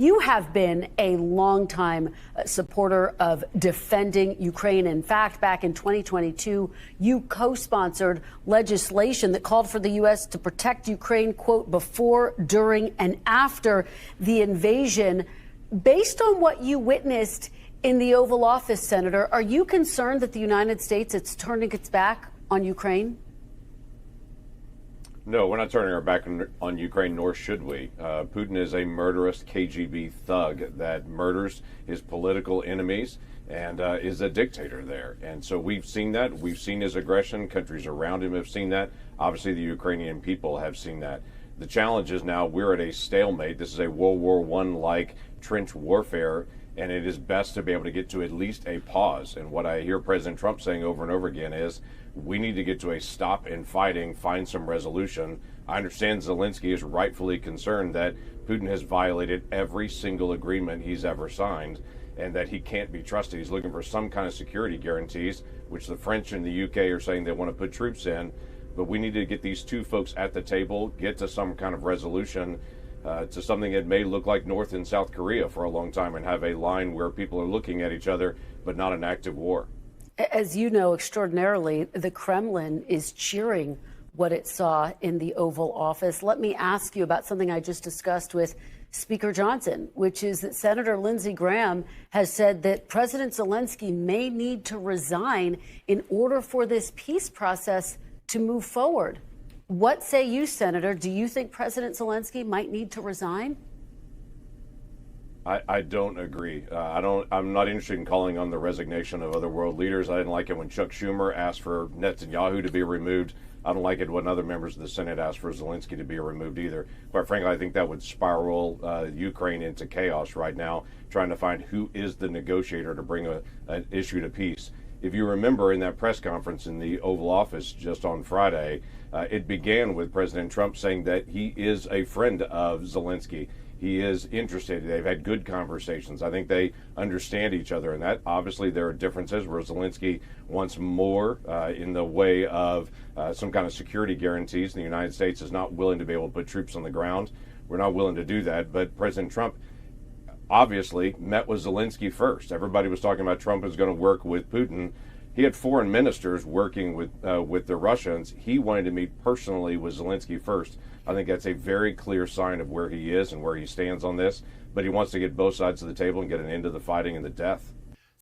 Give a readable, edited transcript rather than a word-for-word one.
You have been a longtime supporter of defending Ukraine. In fact, back in 2022, you co-sponsored legislation that called for the U.S. to protect Ukraine, quote, before, during, and after the invasion. Based on what you witnessed in the Oval Office, Senator, are you concerned that the United States is turning its back on Ukraine? No, we're not turning our back on Ukraine, nor should we. Putin is a murderous KGB thug that murders his political enemies and is a dictator there. And so we've seen that. We've seen his aggression. Countries around him have seen that. Obviously, the Ukrainian people have seen that. The challenge is now we're at a stalemate. This is a World War I-like trench warfare, and it is best to be able to get to at least a pause. And what I hear President Trump saying over and over again is we need to get to a stop in fighting, find some resolution. I understand Zelenskyy is rightfully concerned that Putin has violated every single agreement he's ever signed and that he can't be trusted. He's looking for some kind of security guarantees, which the French and the UK are saying they want to put troops in. But we need to get these two folks at the table, get to some kind of resolution to something that may look like North and South Korea for a long time and have a line where people are looking at each other, but not an active war. As you know, extraordinarily, the Kremlin is cheering what it saw in the Oval Office. Let me ask you about something I just discussed with Speaker Johnson, which is that Senator Lindsey Graham has said that President Zelenskyy may need to resign in order for this peace process to move forward. What say you, Senator? Do you think President Zelenskyy might need to resign? I don't agree. I'm not interested in calling on the resignation of other world leaders. I didn't like it when Chuck Schumer asked for Netanyahu to be removed. I don't like it when other members of the Senate asked for Zelenskyy to be removed either. Quite frankly, I think that would spiral Ukraine into chaos right now, trying to find who is the negotiator to bring an issue to peace. If you remember in that press conference in the Oval Office just on Friday, it began with President Trump saying that he is a friend of Zelenskyy. He is interested. They've had good conversations. I think they understand each other, and that obviously there are differences where Zelenskyy wants more in the way of some kind of security guarantees. The United States is not willing to be able to put troops on the ground. We're not willing to do that, but President Trump obviously met with Zelenskyy first. Everybody was talking about Trump is going to work with Putin. He had foreign ministers working with the Russians. He wanted to meet personally with Zelenskyy first. I think that's a very clear sign of where he is and where he stands on this. But he wants to get both sides of the table and get an end to the fighting and the death.